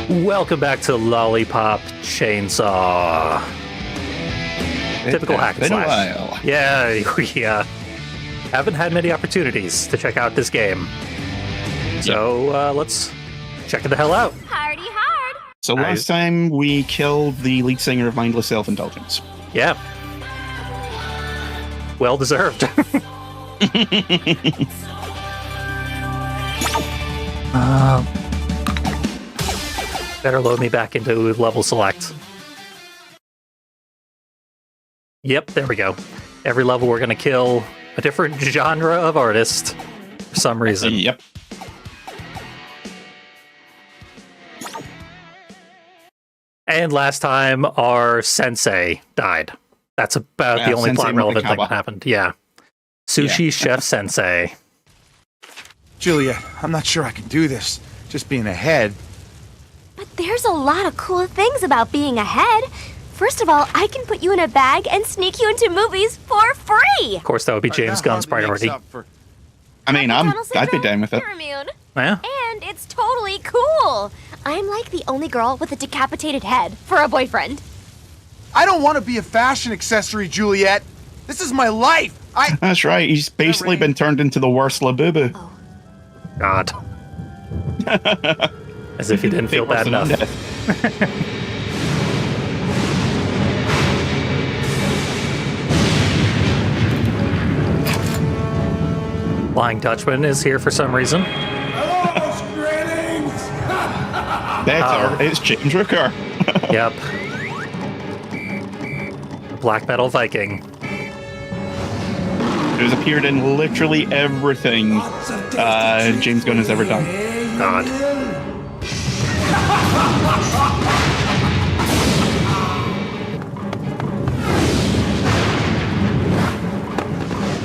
Welcome back to Lollipop Chainsaw. Typical hack and slash. While. Yeah, we haven't had many opportunities to check out this game. So let's check it the hell out. Party hard! So last time we killed the lead singer of Mindless Self-Indulgence. Yeah. Well deserved. Better load me back into level select. Yep, there we go. Every level we're going to kill a different genre of artist for some reason. Yep. And last time our sensei died. That's about the only plot relevant thing that happened. Yeah. Sushi Chef Sensei. Julia, I'm not sure I can do this. Just being ahead. But there's a lot of cool things about being ahead. First of all, I can put you in a bag and sneak you into movies for free. Of course, that would be James Gunn's priority. I mean, I'd be down with it. Immune. Yeah. And it's totally cool. I'm like the only girl with a decapitated head for a boyfriend. I don't want to be a fashion accessory, Juliet. This is my life. That's right. He's basically been turned into the worst Labubu. Oh. God. As if he didn't feel bad enough. Flying Dutchman is here for some reason. Hello, greetings. Better. It's James Rooker. Yep. Black Metal Viking. Who's appeared in literally everything James Gunn has ever done. God.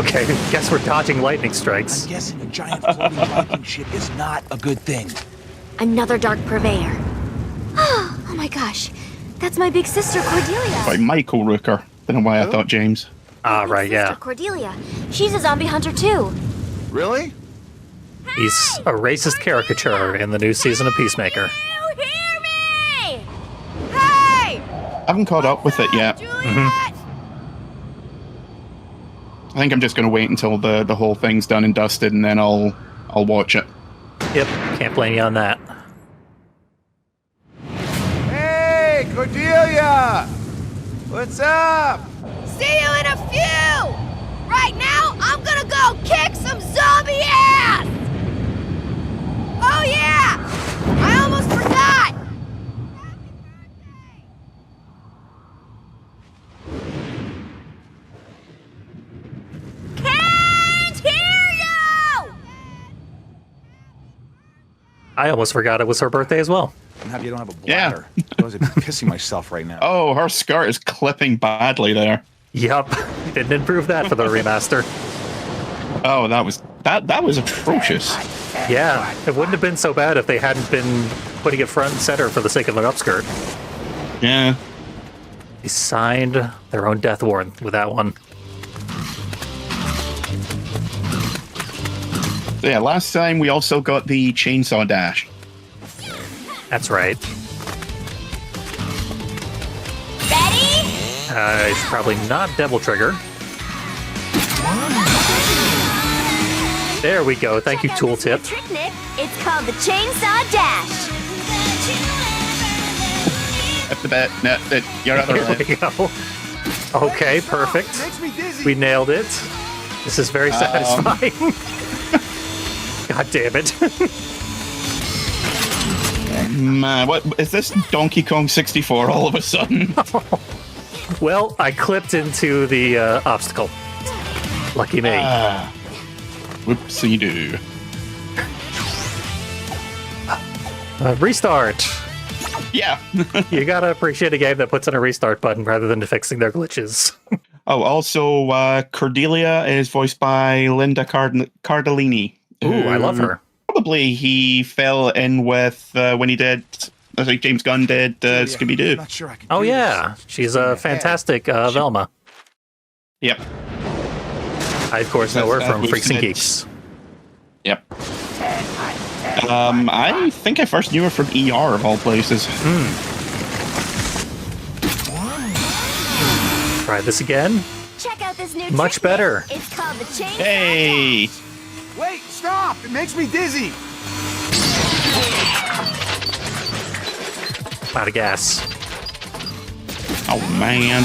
Okay, guess we're dodging lightning strikes. I'm guessing a giant floating Viking ship is not a good thing. Another dark purveyor. Oh my gosh. That's my big sister, Cordelia. By Michael Rooker. Don't know why I thought James. Ah, Big right, sister, yeah. Cordelia. She's a zombie hunter too. Really? He's a racist caricature in the new season of Peacemaker. You hear me? Hey! I haven't caught up with it yet. Juliet! I think I'm just going to wait until the whole thing's done and dusted, and then I'll watch it. Yep, can't blame you on that. Hey, Cordelia! What's up? See you in a few! Right now, I'm gonna go kick some zombie ass! Oh yeah! I almost forgot! Can't hear you! I almost forgot it was her birthday as well. I'm happy you don't have a Yeah. bladder. Otherwise I'd be pissing myself right now. Oh, her skirt is clipping badly there. Yup, didn't improve that for the remaster. Oh, that was atrocious. Yeah, it wouldn't have been so bad if they hadn't been putting it front and center for the sake of an upskirt. Yeah. They signed their own death warrant with that one. So yeah, last time we also got the chainsaw dash. That's right. Ready? It's probably not Devil Trigger. There we go. Thank you, Tooltip. Trick, Nick. It's called the Chainsaw Dash. Up the bet. No, your other Here line. we go. Okay, perfect. Makes me dizzy. We nailed it. This is very satisfying. God damn it. Man, what is this Donkey Kong 64 all of a sudden? Well, I clipped into the obstacle. Lucky me. Whoopsie doo. Restart. Yeah. You gotta appreciate a game that puts in a restart button rather than fixing their glitches. Oh, also, Cordelia is voiced by Linda Cardellini. Ooh, I love her. Probably he fell in with when he did, like James Gunn did, Scooby-Doo. Not sure I can Oh do yeah, this. she's a fantastic Velma. Yep. I of course know her from we've Freaks and said- Geeks. Yep. I think I first knew her from ER of all places. Try this again. Check out this new Much trick better. kit. It's called the Chainsaw. Hey! Wait, stop! It makes me dizzy. Out of gas. Oh, man.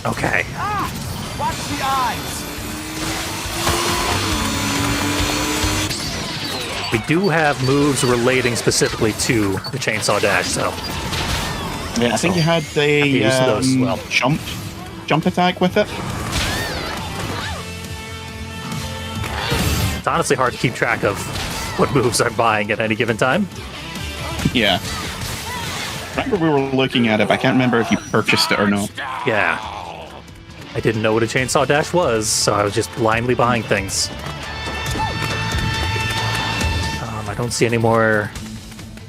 Okay. Ah! Watch the eyes. We do have moves relating specifically to the chainsaw dash, so Yeah, I think you had the use of those as well. jump attack with it. it's honestly hard to keep track of what moves I'm buying at any given time. Yeah. I remember we were looking at it, but I can't remember if you purchased it or not. Yeah. I didn't know what a chainsaw dash was, so I was just blindly buying things. I don't see any more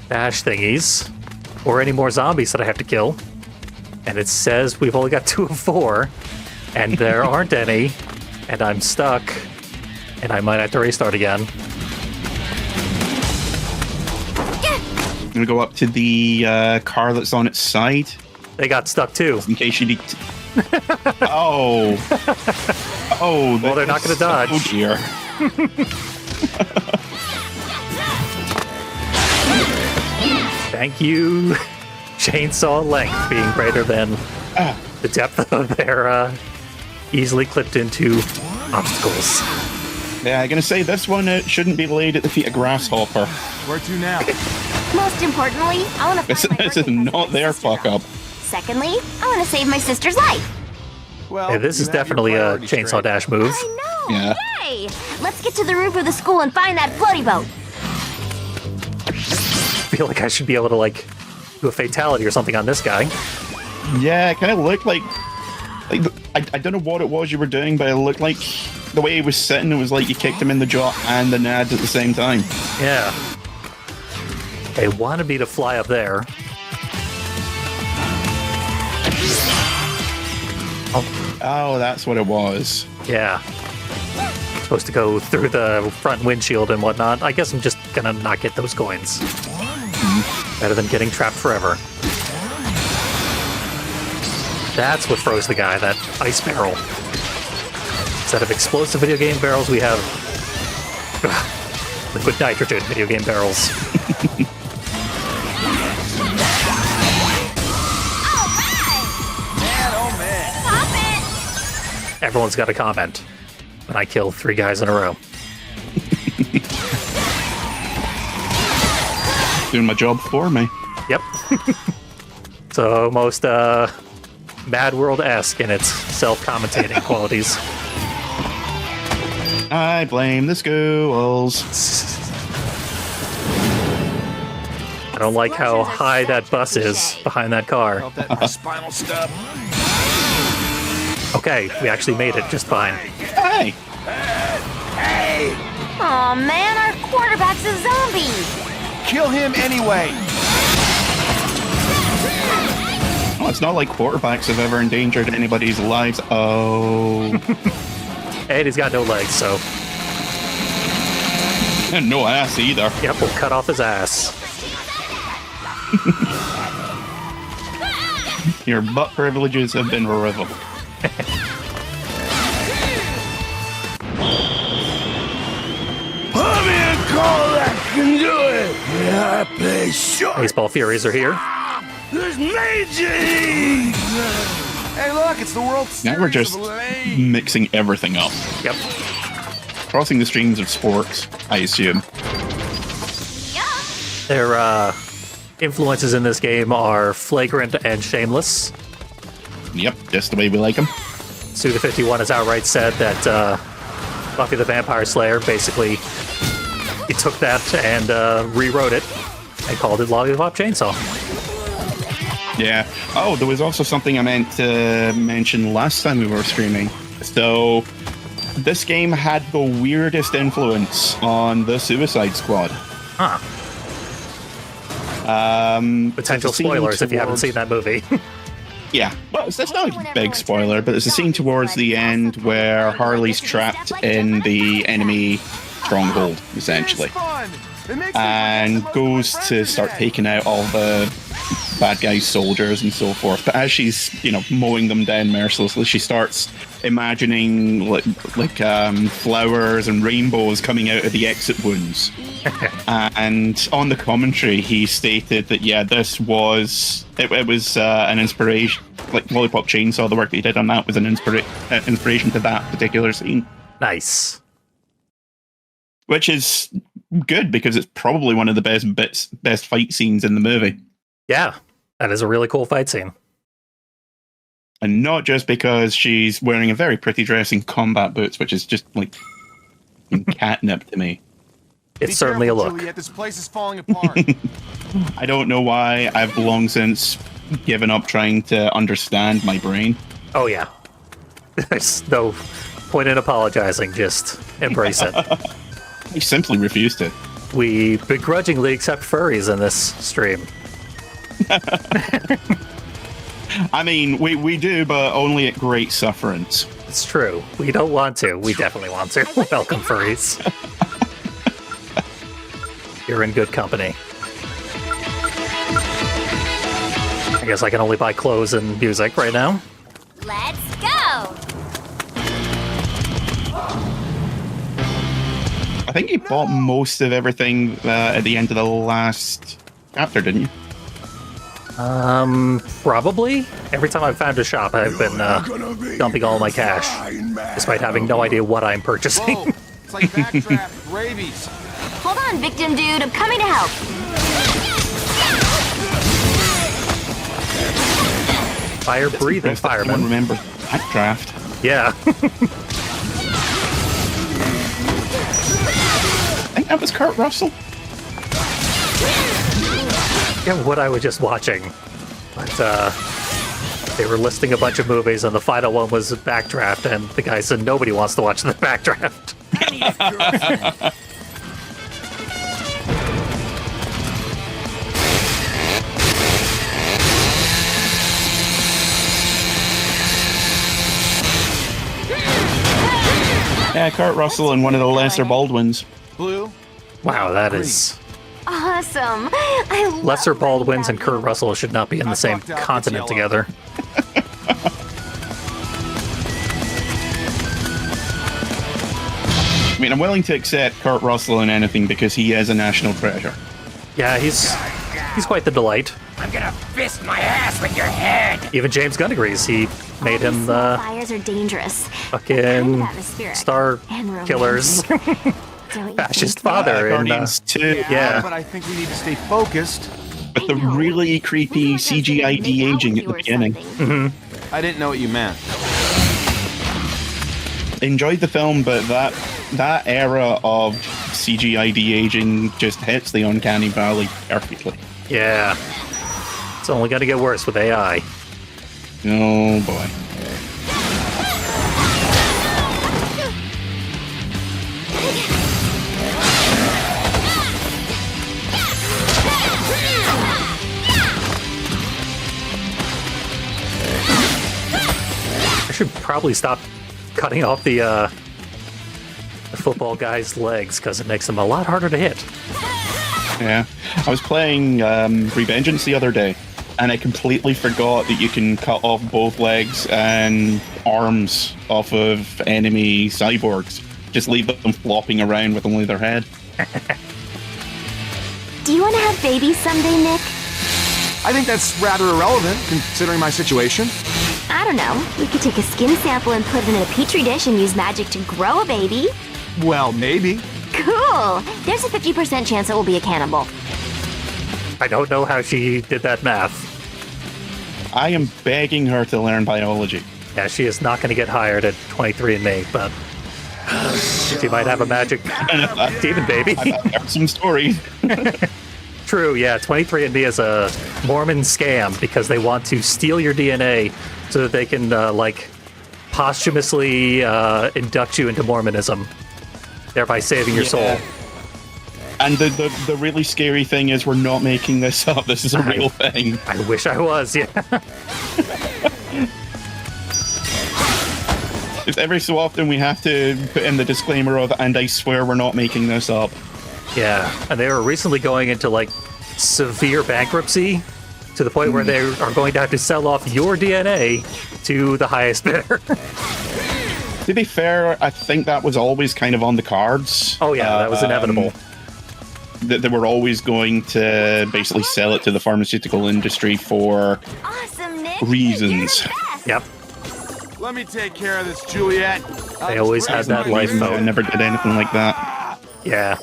dash thingies or any more zombies that I have to kill. And it says we've only got 2 of 4, and there aren't any, and I'm stuck, and I might have to restart again. I'm gonna go up to the car that's on its side They got stuck too. in case you need to... Oh. Oh, Well, they're not gonna dodge. Oh, dear. Thank you, chainsaw length being greater than the depth of their easily clipped into obstacles. Yeah, I'm gonna say this one shouldn't be laid at the feet of Grasshopper. Where to now? Most importantly, I want to This, find my this is birthday not present their sister, fuck though. up. Secondly, I want to save my sister's life. Well, Hey, this you is have your definitely a priorities chainsaw straight. dash move. I know. Yeah. Yay! Let's get to the roof of the school and find that floaty boat. I feel like I should be able to like do a fatality or something on this guy. Yeah, it kind of looked like I don't know what it was you were doing, but it looked like the way he was sitting, it was like you kicked him in the jaw and the nads at the same time. Yeah. They wanted me to fly up there. Oh, that's what it was. Yeah. Supposed to go through the front windshield and whatnot. I guess I'm just gonna not get those coins. Better than getting trapped forever. That's what froze the guy, that ice barrel. Instead of explosive video game barrels, we have liquid nitrogen video game barrels. Man, oh man. Stop it! Everyone's got a comment when I kill 3 guys in a row. Doing my job for me. Yep. So most Mad World-esque in its self-commentating qualities. I blame the schools. I don't like how high that bus is behind that car. Felt that in my spinal stub. Okay, we actually made it just fine. Hey! Aw, man, our quarterback's a zombie. Kill him anyway. Well, it's not like quarterbacks have ever endangered anybody's lives. Oh. And he's got no legs, so And no ass either. yep, we'll cut off his ass. Your butt privileges have been revoked. Put me in call that can do it. Yeah, I play short. Baseball Furies are here. There's Major League. Hey, look, it's the World Series Now we're just of Lane. mixing everything up. Yep. Crossing the streams of sports, I assume. Their influences in this game are flagrant and shameless. Yep, just the way we like them. Suda51 has outright said that Buffy the Vampire Slayer basically he took that and rewrote it and called it Lollipop Chainsaw. Yeah. Oh, there was also something I meant to mention last time we were streaming. So, this game had the weirdest influence on the Suicide Squad. Huh. Potential there's a scene spoilers if you haven't towards- seen that movie. Yeah, well, it's not a big spoiler, but there's a scene towards the end where Harley's trapped in the enemy stronghold, essentially. It's fun. It makes and sense. goes to start taking out all the bad guys' soldiers and so forth. But as she's, mowing them down mercilessly, she starts imagining flowers and rainbows coming out of the exit wounds. And on the commentary, he stated that this was an inspiration. Like Lollipop Chainsaw, the work that he did on that was an inspiration to that particular scene. Nice. Which is good because it's probably one of the best fight scenes in the movie. Yeah, that is a really cool fight scene. And not just because she's wearing a very pretty dress in combat boots, which is just like catnip to me. It's certainly a look. Juliet, this place is falling apart. I don't know why. I've long since given up trying to understand my brain. Oh, yeah. There's no point in apologizing. Just embrace it. I simply refuse to. We begrudgingly accept furries in this stream. I mean, we do, but only at great sufferance. It's true. We don't want to. We definitely want to. Welcome, furries. You're in good company. I guess I can only buy clothes and music right now. Let's go! I think you bought most of everything at the end of the last chapter, didn't you? Probably. Every time I've found a shop, I've been dumping all my cash, despite having no idea what I'm purchasing. Whoa, it's like backdraft, rabies. Hold on, victim dude, I'm coming to help. Fire-breathing If anyone fireman. remembers Backdraft. Yeah. I think that was Kurt Russell. Yeah, what I was just watching. But they were listing a bunch of movies, and the final one was Backdraft, and the guy said nobody wants to watch the Backdraft. Yeah, Kurt Russell and one of the lesser Baldwins. Blue. Wow, that is... Awesome. I love Lesser when Baldwins you and have Kurt Russell should not be in the same fucked up, it's continent yellow. together. I mean, I'm willing to accept Kurt Russell in anything because he is a national treasure. Yeah, he's quite the delight. I'm gonna fist my ass with your head. Even James Gunn agrees. He made All these him small fires are dangerous. fucking Kind of atmospheric Star and romantic. Killers Don't you fascist think? father. And, Guardians 2. yeah. But I think we need to stay focused. With the I know. really creepy We thought I was CGI gonna make out de-aging with at you the or beginning. something. I didn't know what you meant. Enjoyed the film, but that era of CGI de-aging just hits the uncanny valley perfectly. Yeah. It's only going to get worse with AI. Oh boy. I should probably stop cutting off the football guy's legs because it makes them a lot harder to hit. Yeah. I was playing Revengeance the other day, and I completely forgot that you can cut off both legs and arms off of enemy cyborgs. Just leave them flopping around with only their head. Do you want to have babies someday, Nick? I think that's rather irrelevant, considering my situation. I don't know. We could take a skin sample and put it in a petri dish and use magic to grow a baby. Well, maybe. Cool. There's a 50% chance it will be a cannibal. I don't know how she did that math. I am begging her to learn biology. Yeah, she is not going to get hired at 23andMe, but she might have a magic demon baby. I've heard some stories. True, yeah. 23andMe is a Mormon scam because they want to steal your DNA so that they can, posthumously induct you into Mormonism, thereby saving your soul. And the really scary thing is we're not making this up. This is a real thing. I wish I was, yeah. It's every so often we have to put in the disclaimer of, and I swear we're not making this up. Yeah, and they were recently going into like severe bankruptcy to the point where they are going to have to sell off your DNA to the highest bidder. To be fair, I think that was always kind of on the cards. Oh yeah, that was inevitable. That they were always going to basically sell it to the pharmaceutical industry for Awesome, Nick. reasons. Yep, Let me take care of this, Juliet. they always had that life I mode. never did anything like that. Yeah.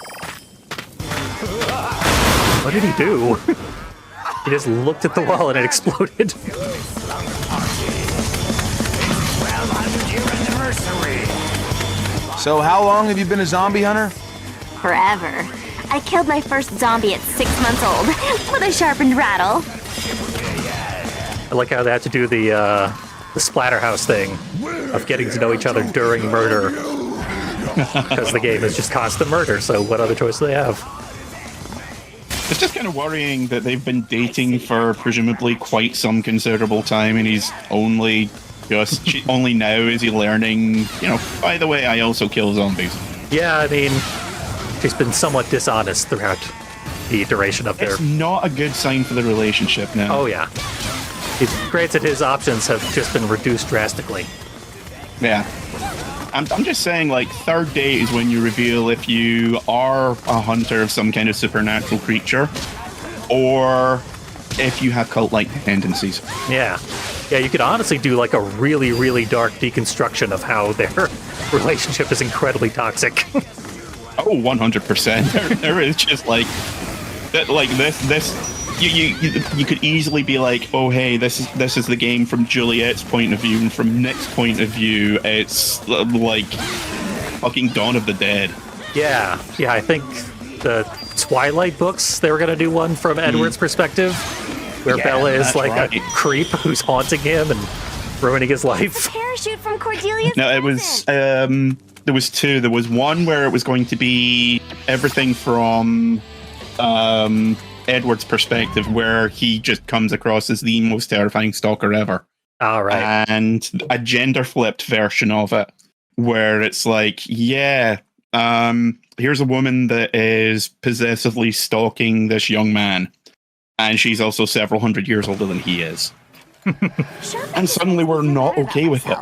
What did he do? He just looked at the wall and it exploded. 1200-year anniversary. So how long have you been a zombie hunter? Forever. I killed my first zombie at 6 months old with a sharpened rattle. I like how they had to do the Splatterhouse thing of getting to know each other during murder. Because the game is just constant murder, so what other choice do they have? It's just kind of worrying that they've been dating for presumably quite some considerable time, and he's only now is he learning, by the way, I also kill zombies. Yeah, I mean, she's been somewhat dishonest throughout the duration of their... It's not a good sign for the relationship now. Oh, yeah. Granted, his options have just been reduced drastically. Yeah. I'm just saying, like, third date is when you reveal if you are a hunter of some kind of supernatural creature, or if you have cult-like tendencies. Yeah. Yeah, you could honestly do like a really, really dark deconstruction of how their relationship is incredibly toxic. Oh, 100%. There is just like that. Like this. You could easily be like, oh hey, this is the game from Juliet's point of view, and from Nick's point of view, it's like fucking Dawn of the Dead. Yeah. I think the Twilight books, they were going to do one from Edward's perspective, where Yeah, Bella is that's like right. a creep who's haunting him and ruining his life. Parachute from Cordelia's No, it was there was two. There was one where it was going to be everything from Edward's perspective, where he just comes across as the most terrifying stalker ever. All right. And a gender flipped version of it, where it's like, yeah, here's a woman that is possessively stalking this young man, and she's also several hundred years older than he is. And suddenly we're not okay with it.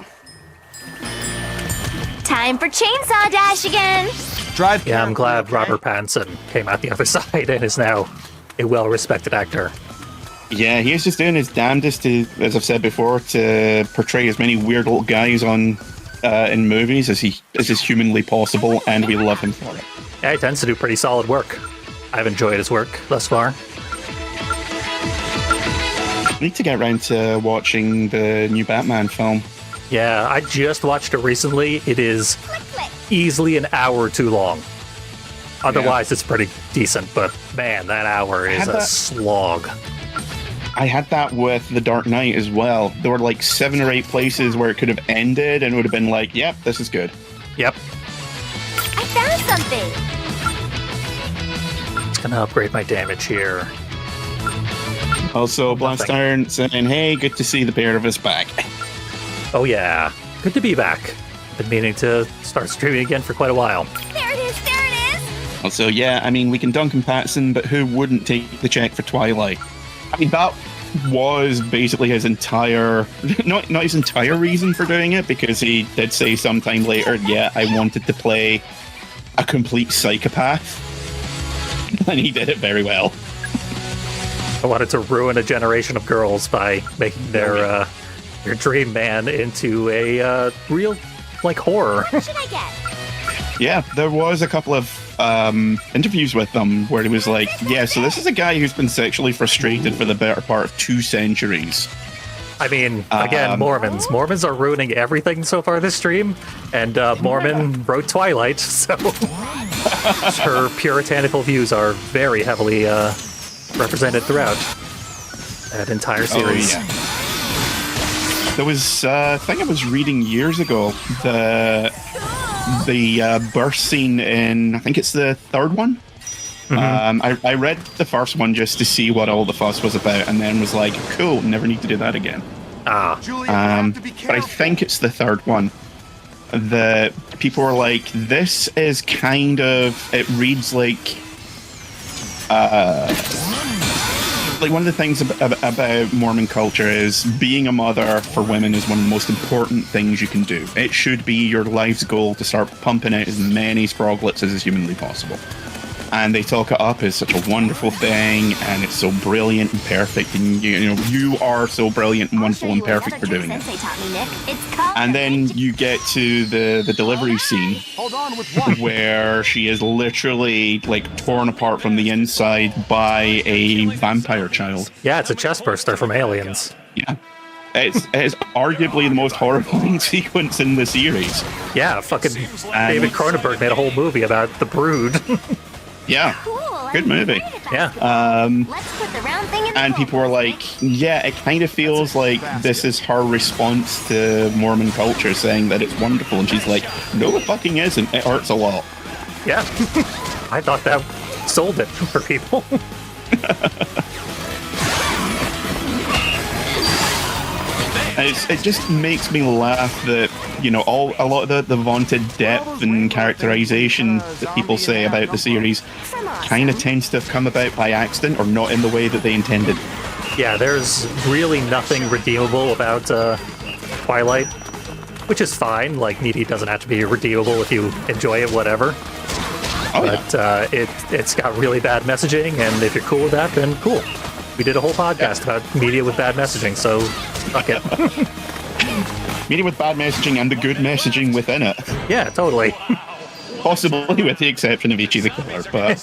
Time for Chainsaw Dash again. Drive. Yeah, I'm carefully, glad okay? Robert Pattinson came out the other side and is now a well-respected actor. Yeah, he's just doing his damnedest to, as I've said before, to portray as many weird little guys on in movies as is humanly possible, and we love him for it. Yeah, he tends to do pretty solid work. I've enjoyed his work thus far. I need to get around to watching the new Batman film. Yeah, I just watched it recently. It is easily an hour too long. Otherwise, it's pretty decent, but man, that hour is a slog. I had that with The Dark Knight as well. There were like 7 or 8 places where it could have ended and would have been like, yep, this is good. Yep, I found something. it's gonna upgrade my damage here. Also, Blast Iron saying, hey, good to see the pair of us back. Oh yeah, good to be back. Been meaning to start streaming again for quite a while. There it is. There it is. Also, yeah, I mean, we can Duncan Patterson, but who wouldn't take the check for Twilight? I mean, that was basically his entire, not his entire reason for doing it, because he did say sometime later, yeah, I wanted to play a complete psychopath. And he did it very well. I wanted to ruin a generation of girls by making their dream man into a real, like, horror. What should I get? Yeah, there was a couple of interviews with them where he was like, yeah, so this is a guy who's been sexually frustrated for the better part of 2 centuries. I mean, again, Mormons. Mormons are ruining everything so far this stream, and Mormon wrote Twilight, so her puritanical views are very heavily represented throughout that entire series. Oh, yeah. There was a thing I was reading years ago, the birth scene in, I think it's the 3rd one. I read the first one just to see what all the fuss was about, and then was like, cool, never need to do that again. Juliet, you have to be But I careful. think it's the 3rd one. The people were like, this is kind of, it reads like like one of the things about Mormon culture is being a mother for women is one of the most important things you can do. It should be your life's goal to start pumping out as many sproglets as is humanly possible. And they talk it up as such a wonderful thing, and it's so brilliant and perfect, and you are so brilliant and wonderful and perfect for doing it. And then you get to the delivery scene where she is literally like torn apart from the inside by a vampire child. Yeah, it's a chest burster from Aliens. Yeah. It's arguably the most horrifying sequence in the series. Yeah, fucking David Cronenberg made a whole movie about the Brood. Yeah, good movie. Yeah. And people were like, yeah, it kind of feels like this is her response to Mormon culture, saying that it's wonderful. And she's like, no, it fucking isn't. It hurts a lot. Yeah. I thought that sold it for people. It just makes me laugh that, a lot of the vaunted depth and characterization that people say about the series kind of tends to have come about by accident or not in the way that they intended. Yeah, there's really nothing redeemable about Twilight, which is fine. Like, media doesn't have to be redeemable if you enjoy it, whatever. Oh, but it's got really bad messaging, and if you're cool with that, then cool. We did a whole podcast about media with bad messaging, so fuck it. Media with bad messaging and the good messaging within it. Yeah, totally. Possibly with the exception of Ichi the Killer, but...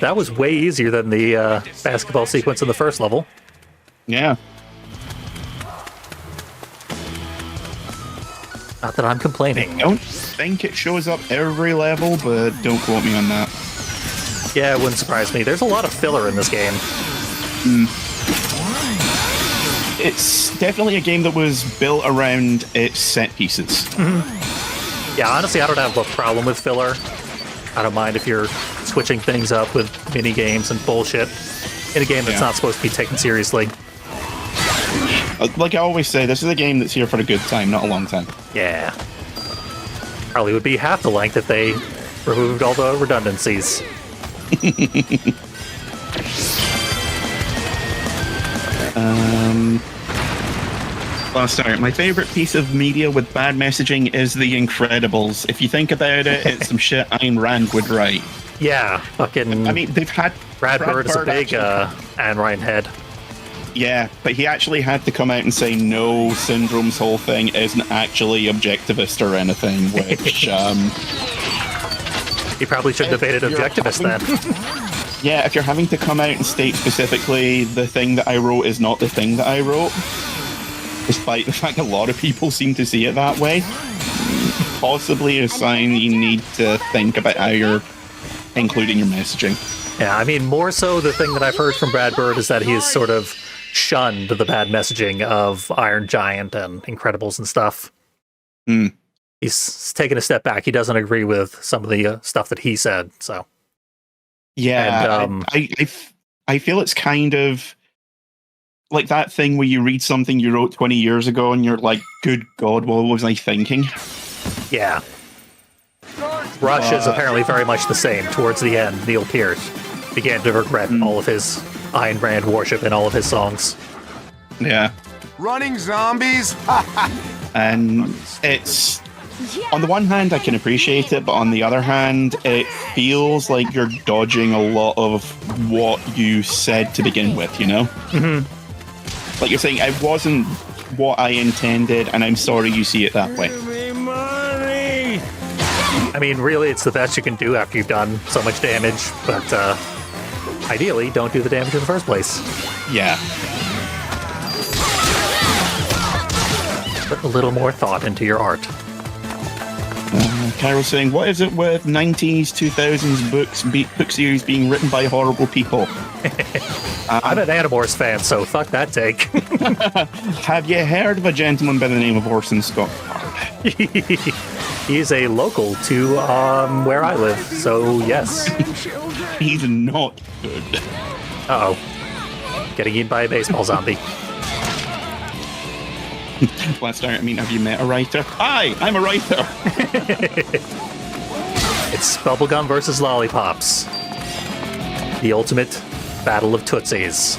that was way easier than the basketball sequence in the first level. Yeah. Not that I'm complaining. I don't think it shows up every level, but don't quote me on that. Yeah, it wouldn't surprise me. There's a lot of filler in this game. It's definitely a game that was built around its set pieces. Yeah, honestly, I don't have a problem with filler. I don't mind if you're switching things up with mini games and bullshit in a game that's not supposed to be taken seriously. Like I always say, this is a game that's here for a good time, not a long time. Yeah. Probably would be half the length if they removed all the redundancies. Last start. My favorite piece of media with bad messaging is The Incredibles. If you think about it, it's some shit Ayn Rand would write. Yeah, fucking... I mean, they've had... Brad Bird is a big Ayn Rand head. Yeah, but he actually had to come out and say, no, Syndrome's whole thing isn't actually objectivist or anything, which... He probably shouldn't have debated objectivist then. Yeah, if you're having to come out and state specifically the thing that I wrote is not the thing that I wrote, despite the fact a lot of people seem to see it that way, possibly a sign that you need to think about how you're including your messaging. Yeah, I mean, more so the thing that I've heard from Brad Bird is that he has sort of shunned the bad messaging of Iron Giant and Incredibles and stuff. He's taken a step back. He doesn't agree with some of the stuff that he said, so... Yeah, and, I feel it's kind of like that thing where you read something you wrote 20 years ago and you're like, good God, what was I thinking? Yeah. Rush is apparently very much the same. Towards the end, Neil Peart began to regret all of his Ayn Rand worship in all of his songs. Yeah. Running zombies? And it's... On the one hand, I can appreciate it, but on the other hand, it feels like you're dodging a lot of what you said to begin with, you know? Mm-hmm. Like you're saying, it wasn't what I intended, and I'm sorry you see it that way. I mean, really, it's the best you can do after you've done so much damage, but ideally, don't do the damage in the first place. Yeah. Put a little more thought into your art. Carol's saying, what is it with 90s, 2000s book series being written by horrible people? I'm an Animorphs fan, so fuck that take. Have you heard of a gentleman by the name of Orson Scott? He's a local to where I live, so yes. He's not good. Uh-oh. Getting eaten by a baseball zombie. Let's start. I mean, have you met a writer? Hi, I'm a writer. It's Bubblegum versus Lollipops. The ultimate battle of Tootsies.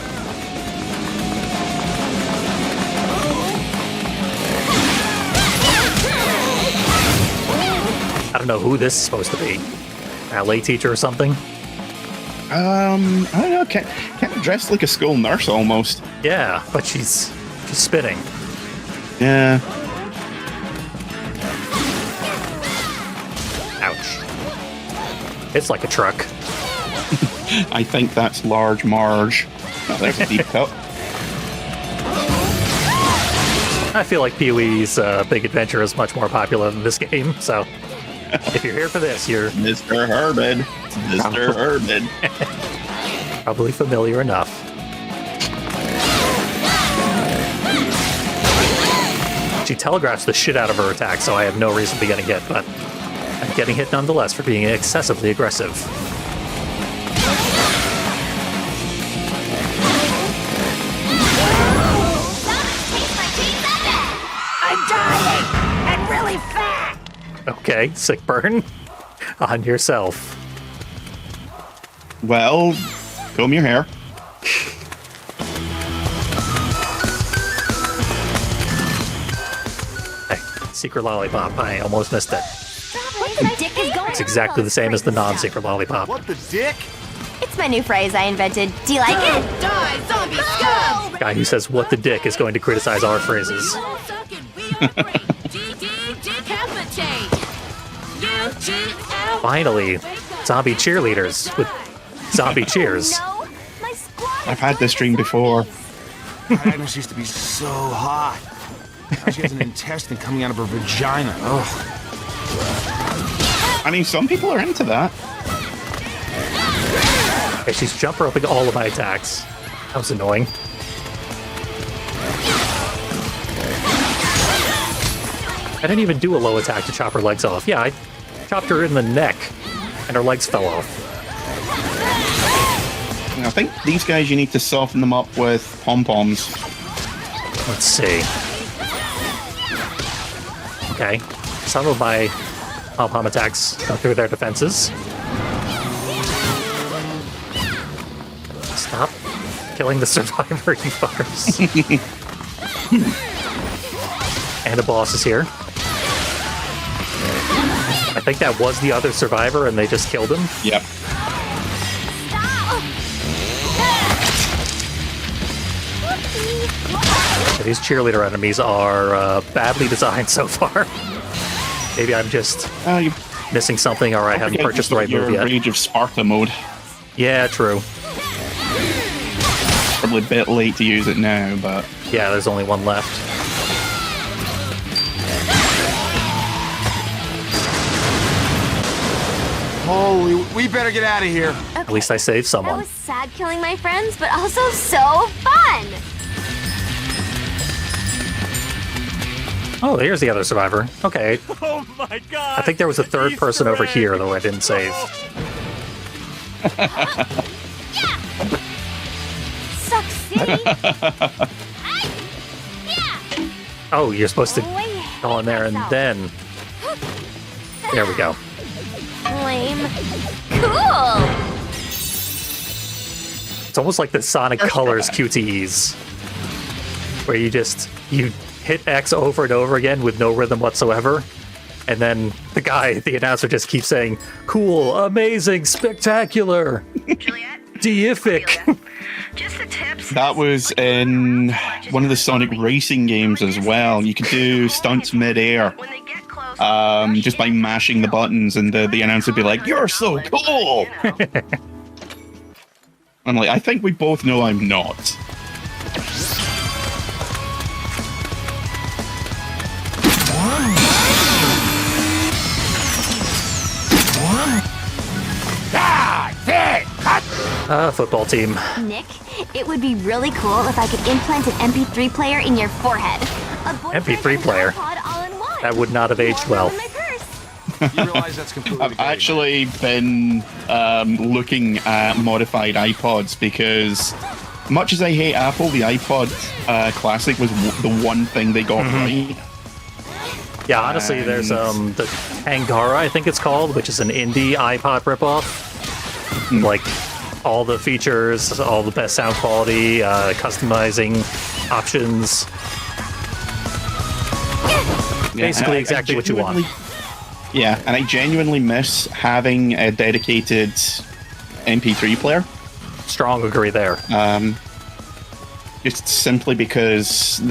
I don't know who this is supposed to be. Ballet teacher or something? I don't know. Kind of dressed like a school nurse almost. Yeah, but she's spinning. Yeah. Ouch. It's like a truck. I think that's Large Marge. Oh, there's a deep cut. I feel like Pee-wee's Big Adventure is much more popular than this game, so if you're here for this, you're Mr. Herbin. Mr. Herbin. probably familiar enough. She telegraphs the shit out of her attack, so I have no reason to be getting hit, but I'm getting hit nonetheless for being excessively aggressive. I'm dying! And really fat! Okay, sick burn on yourself. Well, comb your hair. Hey, secret lollipop. I almost missed it. What the dick is going It's exactly the same as the non-secret lollipop. What the dick? It's my new phrase I invented. Do you like it? Die, zombie scum! Guy who says "what the dick" is going to criticize our phrases. Finally, zombie cheerleaders with zombie cheers. No, my squad. I've had this dream before. Agnes used to be so hot. Now she has an intestine coming out of her vagina. Ugh. I mean, some people are into that. Okay, she's jump roping all of my attacks. That was annoying. I didn't even do a low attack to chop her legs off. Yeah, I chopped her in the neck, and her legs fell off. I think these guys, you need to soften them up with pom-poms. Let's see. Okay, some of my pom-pom attacks go through their defenses. Stop killing the survivor, you fuckers. And a boss is here. I think that was the other survivor, and they just killed him. Yep. These cheerleader enemies are badly designed so far. Maybe I'm just You missing something, or I haven't purchased the right move yet. Rage of Sparta mode. Yeah, true. Probably a bit late to use it now, but Yeah, there's only one left. Holy, we better get out of here. At least I saved That someone. was sad killing my friends, but also so fun. Oh, here's the other survivor. Okay. Oh my god! I think there was a third person over here, though I didn't save. Suck City. Oh, you're supposed to Way go in there and then... There we go. lame. Cool. It's almost like the Sonic Colors QTEs. Where you hit X over and over again with no rhythm whatsoever. And then the announcer just keeps saying, cool, amazing, spectacular, Juliet? deific. Just the tips. that was in one of the Sonic racing games as well. You could do stunts mid-air. When they get close, Just by mashing the buttons, and the announcer would be like, "You're so cool." I'm like, I think we both know I'm not. Football team. Nick, it would be really cool if I could implant an MP3 player in your forehead. A boyfriend MP3 and player? iPod all in one. That would not have aged More well. room in my purse. You realize that's completely I've actually been looking at modified iPods because, much as I hate Apple, the iPod Classic was the one thing they got right. Yeah, honestly, there's the Angara, I think it's called, which is an indie iPod ripoff. Like all the features, all the best sound quality, customizing options. Basically, exactly what you want. Yeah, and I genuinely miss having a dedicated MP3 player. Strong agree there. Just simply because,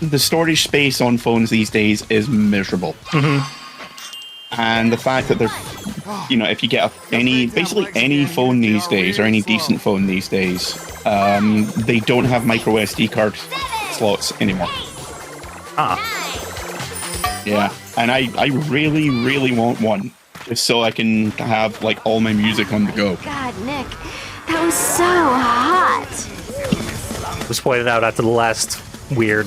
the storage space on phones these days is miserable. And the fact that there's, if you get basically any phone these days, or any decent phone these days, they don't have micro SD card slots anymore. Yeah, and I really, really want one, just so I can have, all my music on the go. God, Nick, that was so hot. It was pointed out after the last weird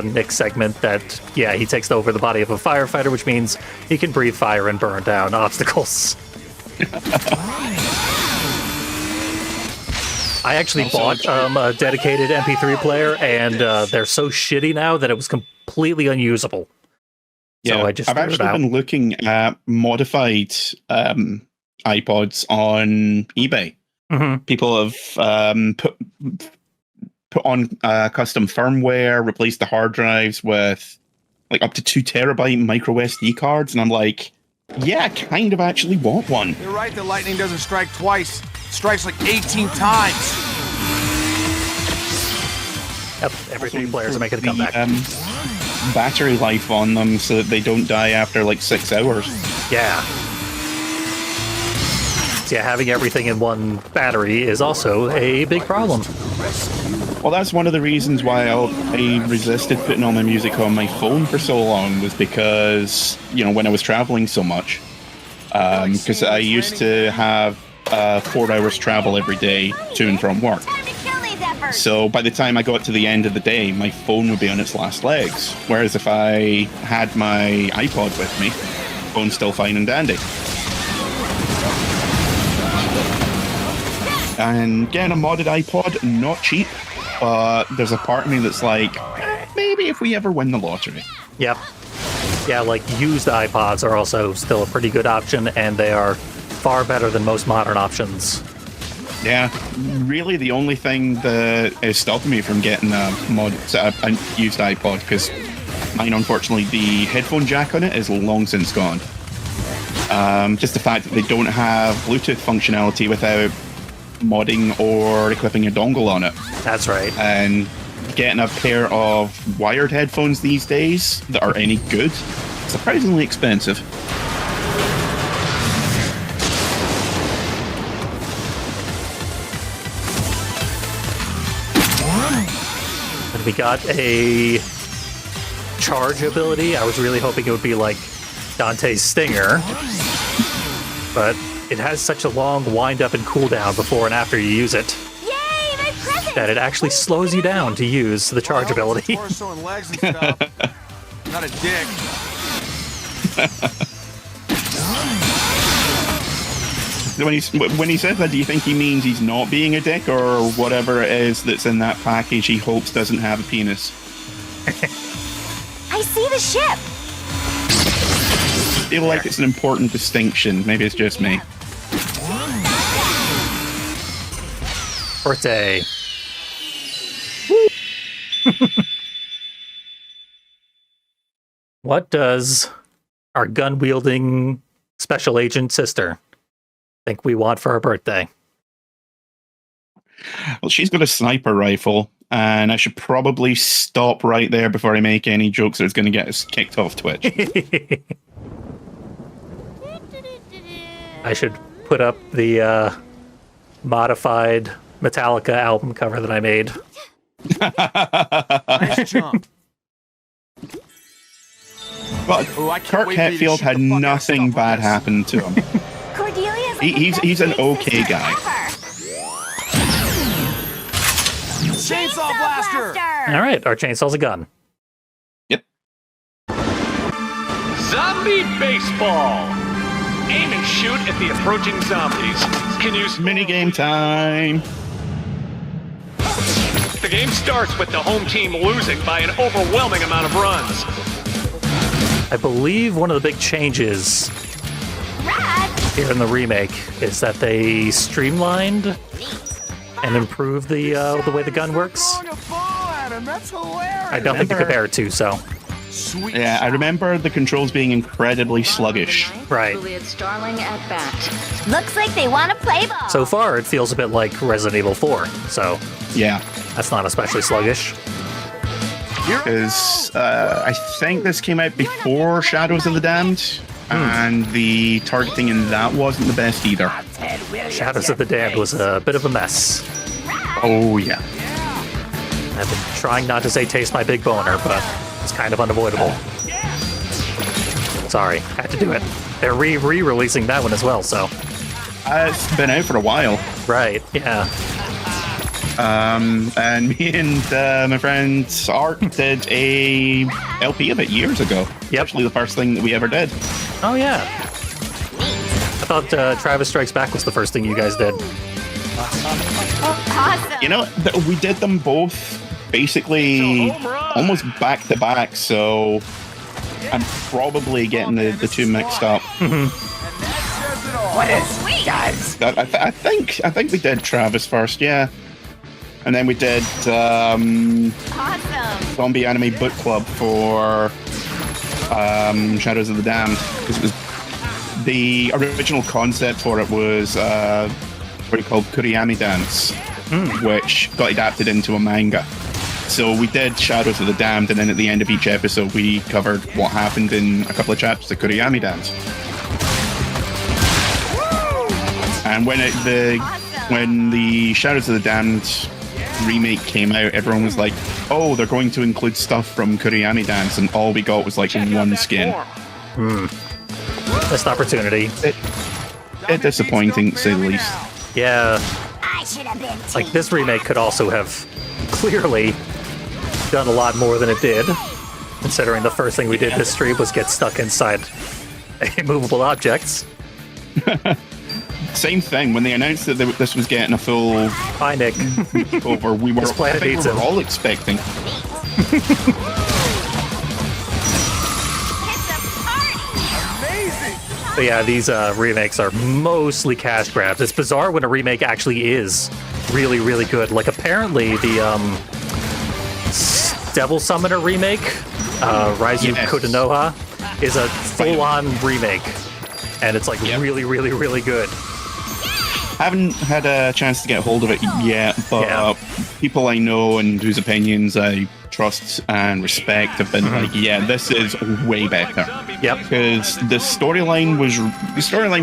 Nick segment that, he takes over the body of a firefighter, which means he can breathe fire and burn down obstacles. I actually bought a dedicated MP3 player, and they're so shitty now that it was completely unusable. Yeah, so I just I've actually been looking at modified iPods on eBay. People have put on custom firmware, replaced the hard drives with up to 2 terabyte micro SD cards, and I'm like, yeah, I kind of actually want one. You're right, the lightning doesn't strike twice. It strikes 18 times. Yep, every 3 players are making a comeback. Battery life on them so that they don't die after 6 hours. Yeah. So having everything in one battery is also a big problem. Well, that's one of the reasons why I resisted putting all my music on my phone for so long, was because, when I was traveling so much, because I used to have 4 hours travel every day to and from work. So by the time I got to the end of the day, my phone would be on its last legs. Whereas if I had my iPod with me, phone's still fine and dandy. And getting a modded iPod, not cheap, but there's a part of me that's like, maybe if we ever win the lottery. Yep. Yeah, used iPods are also still a pretty good option, and they are far better than most modern options. Yeah, really the only thing that is stopping me from getting a used iPod, because mine, unfortunately, the headphone jack on it is long since gone. Just the fact that they don't have Bluetooth functionality without modding or equipping a dongle on it. That's right. And getting a pair of wired headphones these days that are any good, surprisingly expensive. We got a charge ability. I was really hoping it would be like Dante's Stinger, but it has such a long wind up and cooldown before and after you use it. Yay, my present! That it actually slows you down to use the charge ability. Torso and legs and stuff. Not a dick. When he says that, do you think he means he's not being a dick, or whatever it is that's in that package he hopes doesn't have a penis? I see the ship. I feel like it's an important distinction. Maybe it's just me. Birthday. What does our gun-wielding special agent sister think we want for her birthday? Well, she's got a sniper rifle, and I should probably stop right there before I make any jokes that's going to get us kicked off Twitch. I should put up the modified Metallica album cover that I made. Nice jump. But Kirk Hetfield had nothing bad happen to him. Cordelia's He's an okay guy. Chainsaw blaster! All right, our chainsaw's a gun. Yep. Zombie baseball. Aim and shoot at the approaching zombies. Can use Minigame time. The game starts with the home team losing by an overwhelming amount of runs. I believe one of the big changes Rad! here in the remake is that they streamlined and improved the way the gun works. I don't think to compare it to, so. Sweet. Yeah, I remember the controls being incredibly sluggish. Right. Starling at bat. Looks like they want to play ball. So far, it feels a bit like Resident Evil 4, so Yeah, that's not especially sluggish. because I think this came out before Shadows of the Damned, and the targeting in that wasn't the best either. Shadows of the Damned was a bit of a mess. Oh, yeah. I've been trying not to say taste my big boner, but it's kind of unavoidable. Sorry, had to do it. They're re-releasing that one as well, so. It's been out for a while. Right, yeah. And me and my friend Art did a LP of it years ago. Yep. Actually, the first thing that we ever did. Oh, yeah. I thought Travis Strikes Back was the first thing you guys did. Awesome. You know, we did them both basically almost back to back, so I'm probably getting the two mixed up. What is guys? I think we did Travis first, yeah. And then we did Awesome. Zombie Anime Book Club for Shadows of the Damned. Because it was the original concept for it was what you call Kuriyami Dance, which got adapted into a manga. So we did Shadows of the Damned, and then at the end of each episode, we covered what happened in a couple of chapters of Kuriyami Dance. And when the Shadows of the Damned remake came out, everyone was like, "Oh, they're going to include stuff from Kuriyami Dance," and all we got was like one skin. Missed opportunity. It's disappointing, to say the least. Yeah, I should have been. like this remake could also have clearly done a lot more than it did, considering the first thing we did this stream was get stuck inside immovable objects. Same thing. When they announced that this was getting a full Hi, Nick. over, we were, This planet I think needs we were him. all expecting. But yeah, these remakes are mostly cash grabs. It's bizarre when a remake actually is really, really good. Like, apparently, the Devil Summoner remake, Raizu Yes. Kodonoha, is a full-on remake. And it's, like, really, really, really good. Haven't had a chance to get hold of it yet, but Yeah. people I know and whose opinions I trust and respect have been like, yeah, this is way better. Yep. Because the storyline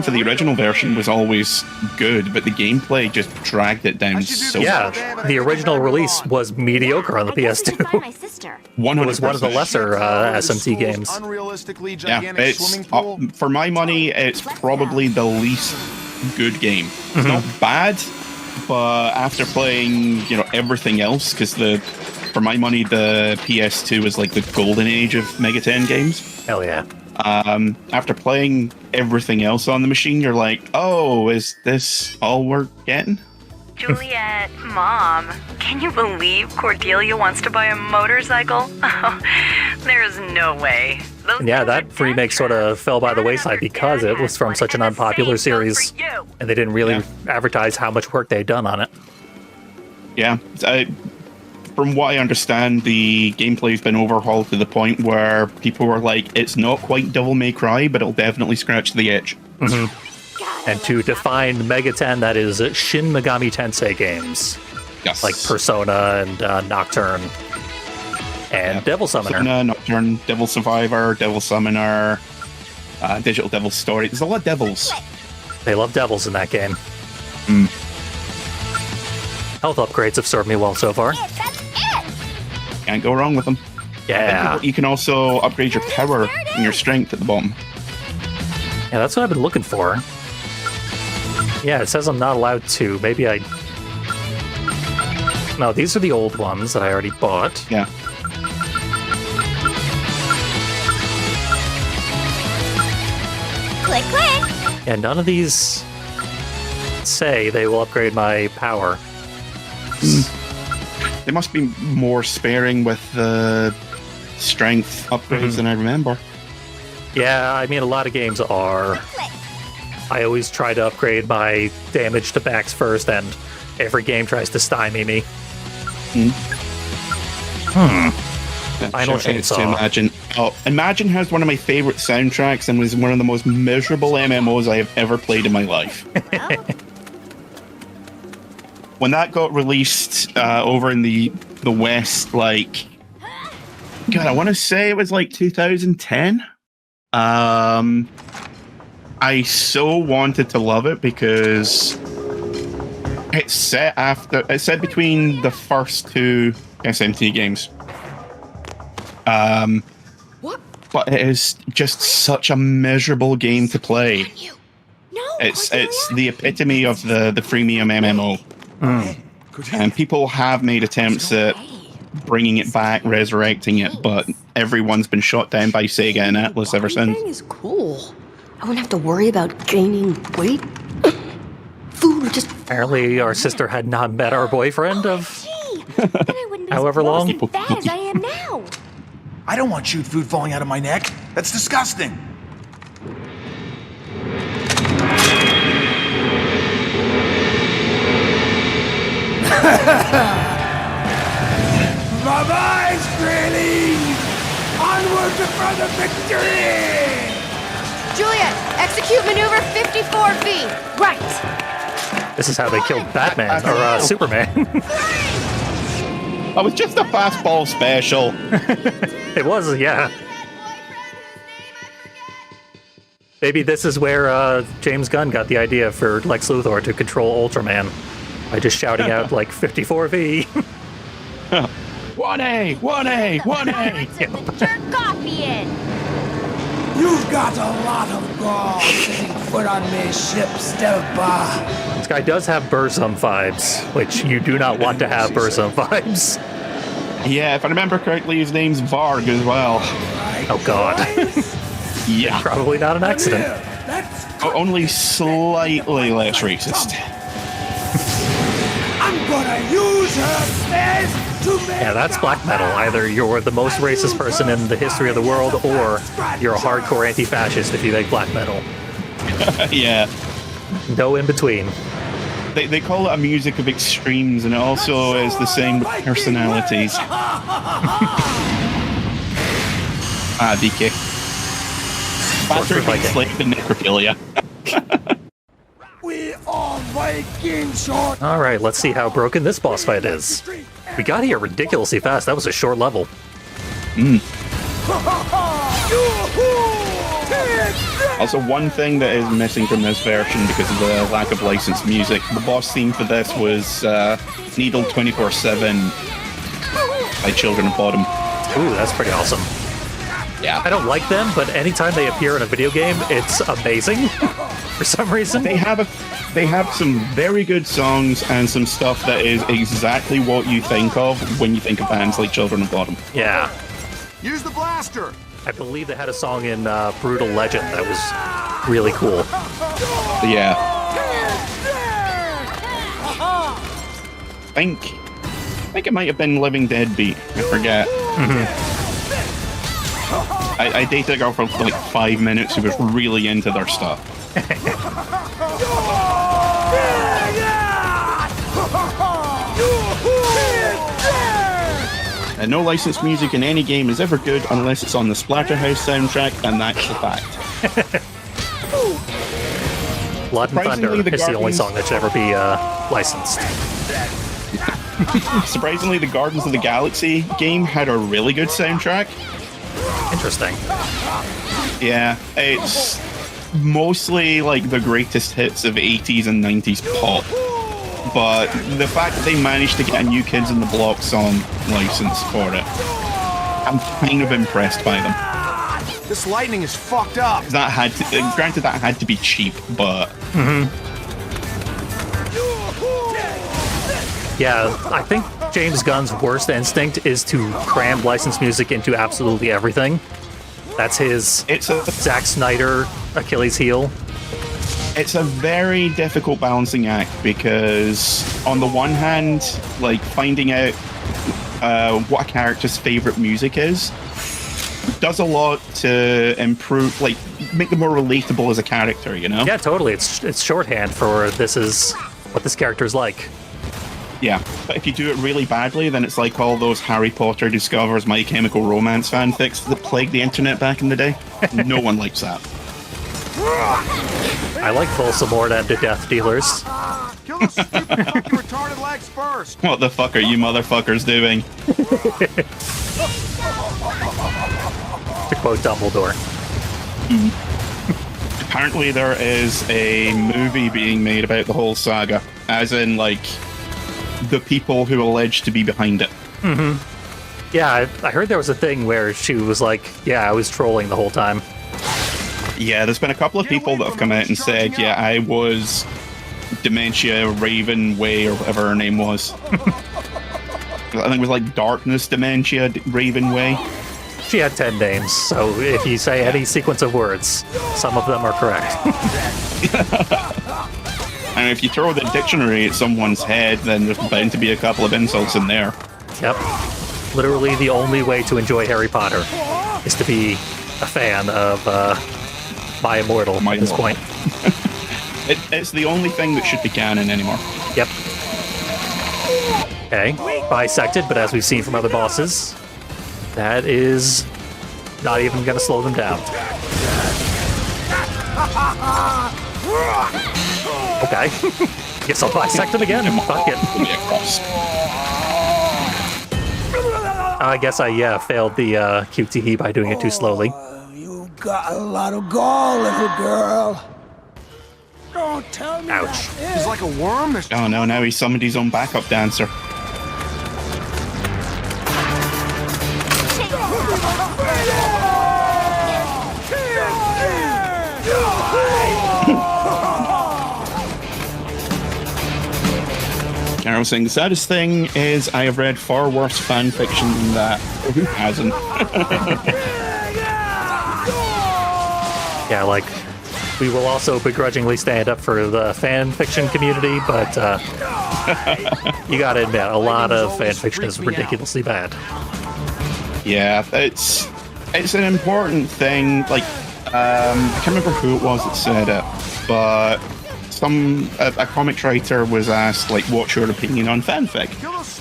for the original version was always good, but the gameplay just dragged it down so Yeah, much. the original release was mediocre on the I guess you can PS2. find my sister. 100%. It was one of the lesser SMT games. Unrealistically Yeah, gigantic it's swimming pool. for my money, it's probably the least good game. It's not bad, but after playing, everything else, because for my money, the PS2 is like the golden age of Mega 10 games. Hell yeah. After playing everything else on the machine, you're like, oh, is this all we're getting? Juliet, Mom, can you believe Cordelia wants to buy a motorcycle? Oh, there's no way. Those And yeah, things that are remake sort of fell by the wayside because it was from such an unpopular series, and they didn't really advertise how much work they'd done on it. Yeah. From what I understand, the gaplay's been overhauled to the point where people were like, it's not quite Devil May Cry, but it'll definitely scratch the itch. And to define Mega 10, that is Shin Megami Tensei games, Yes. like Persona and Nocturne and Devil Summoner. Persona, Nocturne, Devil Survivor, Devil Summoner, Digital Devil Story. There's a lot of devils. They love devils in that game. Health upgrades have served me well so far. Can't go wrong with them. Yeah. You can also upgrade your power and your strength at the bottom. Yeah, that's what I've been looking for. Yeah, it says I'm not allowed to. Maybe I... No, these are the old ones that I already bought. Yeah. Click, click. And none of these say they will upgrade my power. They must be more sparing with the strength upgrades than I remember. Yeah, I mean, a lot of games are. I always try to upgrade my damage to max first, and every game tries to stymie me. Final Chainsaw. Imagine has one of my favorite soundtracks and was one of the most miserable MMOs I have ever played in my life. When that got released over in the West, like, God, I want to say it was like 2010. I so wanted to love it because it's set between the first two SMT games. But it is just such a miserable game to play. It's the epitome of the freemium MMO. And people have made attempts at bringing it back, resurrecting it, but everyone's been shot down by Sega and Atlas ever since. This is cool. I wouldn't have to worry about gaining weight. Food would just... Apparently our sister had not met our boyfriend of however long. As bad as I am now. I don't want chewed food falling out of my neck. That's disgusting. Bye-bye, Granny! Onward to further victory! Juliet, execute maneuver 54V. Right. This is how they killed Batman, or Superman. That was just a fastball special. It was, yeah. Maybe this is where James Gunn got the idea for Lex Luthor to control Ultraman by just shouting out like 54V. 1A, 1A, 1A. Jerk coffee in. You've got a lot of gall setting foot on me ship, Stelpa. This guy does have Burzum vibes, which you do not want to have Burzum vibes. Yeah, if I remember correctly, his name's Varg as well. Oh god. Yeah. Probably not an accident. Only slightly less racist. I'm gonna use her stairs to make... Yeah, that's black metal. Either you're the most racist person in the history of the world, or you're a hardcore anti-fascist if you make black metal. Yeah. No in between. They call it a music of extremes, and it also is the same with personalities. DK. Faster slave than necrophilia. We are Viking short. All right, let's see how broken this boss fight is. We got here ridiculously fast. That was a short level. Also, one thing that is missing from this version because of the lack of licensed music, the boss theme for this was Needle 24/7 by Children of Bodom. Ooh, that's pretty awesome. Yeah. I don't like them, but anytime they appear in a video game, it's amazing for some reason. They have some very good songs and some stuff that is exactly what you think of when you think of bands like Children of Bodom. Yeah. Use the blaster! I believe they had a song in Brutal Legend that was really cool. Yeah. I think it might have been Living Dead Beat. I forget. I dated a girl for like 5 minutes who was really into their stuff. And no licensed music in any game is ever good unless it's on the Splatterhouse soundtrack, and that's the fact. Blood and Thunder is the only song that should ever be licensed. Surprisingly, the Guardians of the Galaxy game had a really good soundtrack. Interesting. Yeah, it's mostly like the greatest hits of 80s and 90s pop. But the fact that they managed to get a New Kids on the Block song license for it, I'm kind of impressed by them. This lightning is fucked up. That had to, granted, that had to be cheap, but yeah, I think James Gunn's worst instinct is to cram licensed music into absolutely everything. That's his Zack Snyder Achilles heel. It's a very difficult balancing act because, on the one hand, like finding out what a character's favorite music is, does a lot to improve, like, make them more relatable as a character, you know? Yeah, totally. It's shorthand for this is what this character's like. Yeah, but if you do it really badly, then it's like all those Harry Potter discovers My Chemical Romance fanfics that plagued the internet back in the day. No one likes that. I like Volsamort and the Death Dealers. Kill those stupid fucking retarded legs first. What the fuck are you motherfuckers doing? To quote Dumbledore. Apparently there is a movie being made about the whole saga, as in, like, the people who allege to be behind it. Yeah, I heard there was a thing where she was like, yeah, I was trolling the whole time. Yeah, there's been a couple of people that have come out and said, yeah, I was Dementia Raven Way, or whatever her name was. I think it was like Darkness Dementia Raven Way. She had 10 names, so if you say any sequence of words, some of them are correct. And if you throw the dictionary at someone's head, then there's bound to be a couple of insults in there. Yep. Literally the only way to enjoy Harry Potter is to be a fan of My Immortal at this point. It's the only thing that should be canon anymore. Yep. Okay, bisected, but as we've seen from other bosses, that is not even going to slow them down. Okay. Guess I'll bisect him again. Fuck it. I guess I failed the QTE by doing it too slowly. You got a lot of gall, little girl. Don't tell me. Ouch. He's like a worm. Oh no, now he summoned his own backup dancer. Carol saying, the saddest thing is I have read far worse fan fiction than that. Who hasn't? Yeah, like, we will also begrudgingly stand up for the fan fiction community, but you gotta admit, a lot of fan fiction is ridiculously bad. Yeah, it's an important thing. Like, I can't remember who it was that said it, but a comics writer was asked, like, what's your opinion on fanfic?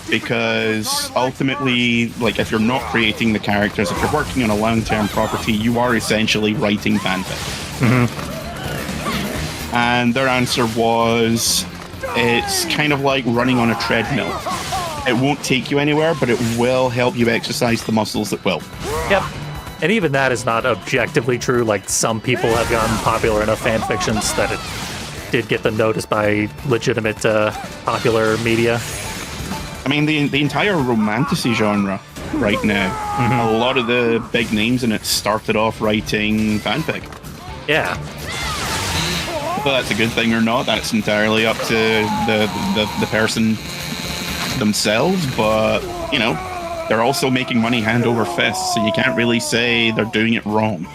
Because ultimately, like, if you're not creating the characters, if you're working on a long-term property, you are essentially writing fanfic. And their answer was, it's kind of like running on a treadmill. It won't take you anywhere, but it will help you exercise the muscles that will. Yep. And even that is not objectively true. Like, some people have gotten popular enough fan fictions that it did get them noticed by legitimate popular media. I mean, the entire romantasy genre right now, a lot of the big names in it started off writing fanfic. Yeah. Whether that's a good thing or not, that's entirely up to the person themselves, but, you know, they're also making money hand over fist, so you can't really say they're doing it wrong.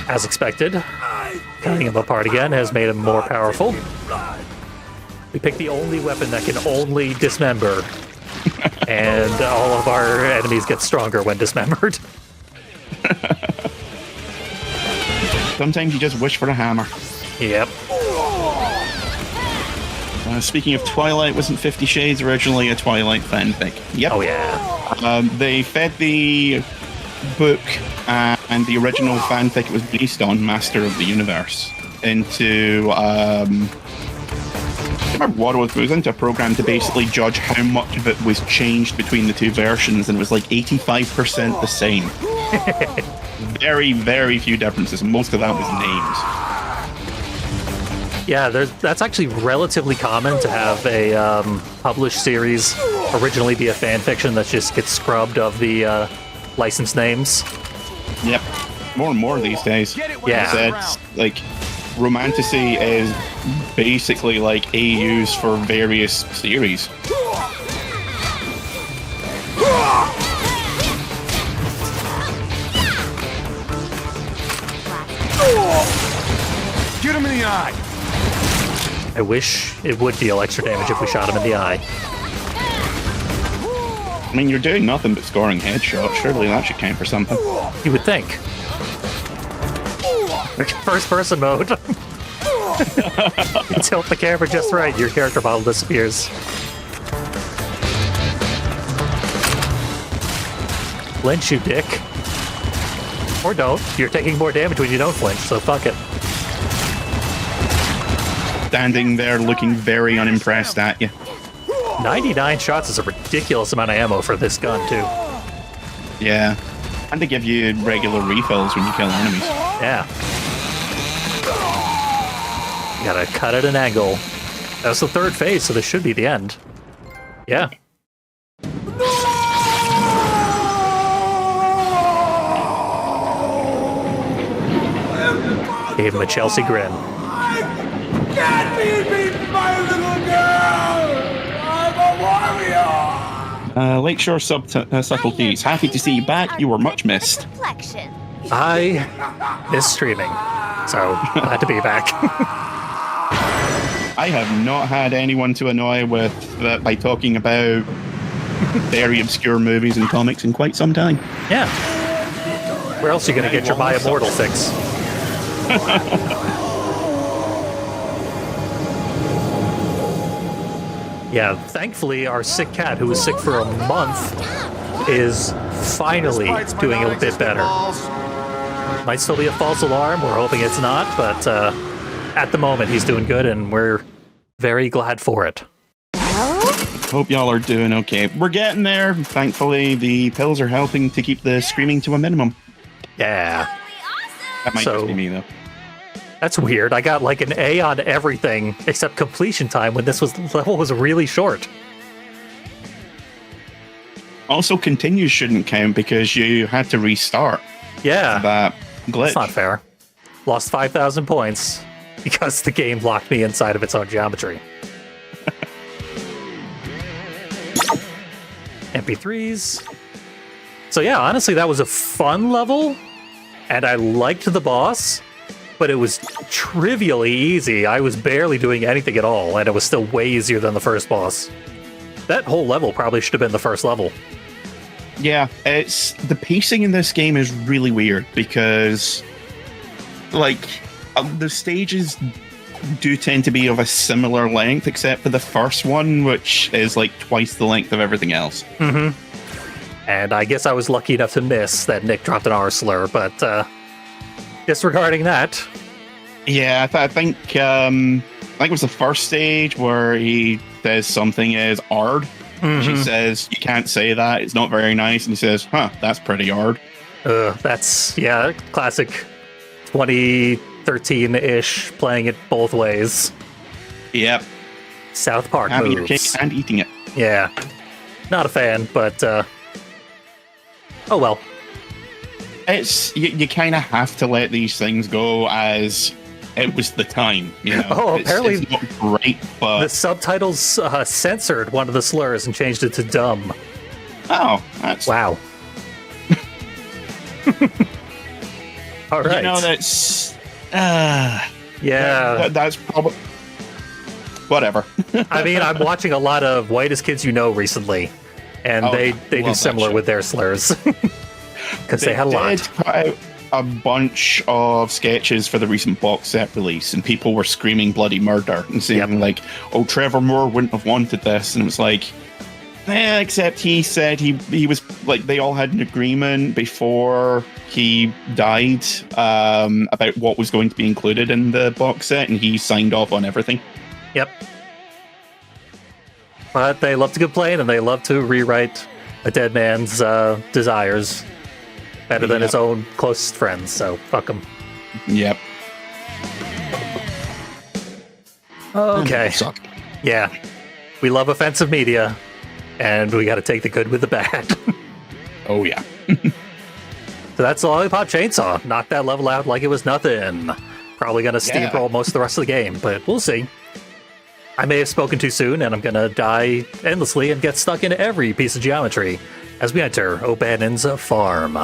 As expected, cutting him apart again has made him more powerful. We picked the only weapon that can only dismember, and all of our enemies get stronger when dismembered. Sometimes you just wish for a hammer. Yep. Speaking of Twilight, wasn't 50 Shades originally a Twilight fanfic? Yep. Oh, yeah. They fed the book and the original fanfic it was based on, Master of the Universe, into I can't remember what it was into a program to basically judge how much of it was changed between the two versions, and it was like 85% the same. Very, very few differences, and most of that was names. Yeah, that's actually relatively common to have a published series originally be a fan fiction that just gets scrubbed of the license names. Yep. More and more these days. Yeah. It's like, romantasy is basically like AUs for various series. Get him in the eye. I wish it would deal extra damage if we shot him in the eye. I mean, you're doing nothing but scoring headshots. Surely that should count for something. You would think. First person mode. You tilt the camera just right, your character model disappears. Flinch, you dick. Or don't. You're taking more damage when you don't flinch, so fuck it. Standing there looking very unimpressed at you. 99 shots is a ridiculous amount of ammo for this gun, too. Yeah. And they give you regular refills when you kill enemies. Yeah. You gotta cut at an angle. That's the third phase, so this should be the end. Yeah. Gave him a Chelsea grin. Can't leave me, my little girl! I'm a warrior! Lakeshore Subtleties. Happy to see you back. You were much missed. Complexion. I miss streaming, so glad to be back. I have not had anyone to annoy with by talking about very obscure movies and comics in quite some time. Yeah. Where else are you gonna get your My Immortal fix? Yeah, thankfully our sick cat, who was sick for a month, is finally doing a bit better. Might still be a false alarm, we're hoping it's not, but at the moment he's doing good and we're very glad for it. Hope y'all are doing okay. We're getting there. Thankfully, the pills are helping to keep the screaming to a minimum. Yeah. That might just be me, though. That's weird. I got like an A on everything except completion time when this level was really short. Also, continues shouldn't count because you had to restart. Yeah. That glitch. That's not fair. Lost 5,000 points because the game locked me inside of its own geometry. MP3s. So yeah, honestly, that was a fun level, and I liked the boss, but it was trivially easy. I was barely doing anything at all, and it was still way easier than the first boss. That whole level probably should have been the first level. Yeah, it's the pacing in this game is really weird because, like, the stages do tend to be of a similar length, except for the first one, which is like twice the length of everything else. Mm-hmm. And I guess I was lucky enough to miss that Nick dropped an R slur, but disregarding that. Yeah, I think it was the first stage where he says something is hard. Mm-hmm. She says, you can't say that, it's not very nice. And he says, huh, that's pretty hard. That's, yeah, classic 2013-ish, playing it both ways. Yep. South Park having moves. your cake and eating it. Yeah. Not a fan, but, oh well. It's, you kind of have to let these things go as it was the time, you know. Oh, apparently it's not great, but the subtitles censored one of the slurs and changed it to dumb. Oh, that's wow. All right. You know, that's yeah. That's probably whatever. I mean, I'm watching a lot of Whitest Kids You Know recently, and they do similar with their slurs because they had a lot. Did put out a bunch of sketches for the recent box set release, and people were screaming bloody murder and saying like, "Oh, Trevor Moore wouldn't have wanted this," and it was like, except he said he was like, they all had an agreement before he died about what was going to be included in the box set, and he signed off on everything. Yep. But they love to complain, and they love to rewrite a dead man's desires better than his own closest friends, so fuck them. Yep. Okay. Yeah. We love offensive media, and we gotta take the good with the bad. Oh, yeah. So that's the Lollipop Chainsaw. Knock that level out like it was nothing. Probably gonna steamroll most of the rest of the game, but we'll see. I may have spoken too soon, and I'm gonna die endlessly and get stuck in every piece of geometry as we enter O'Bannon's farm.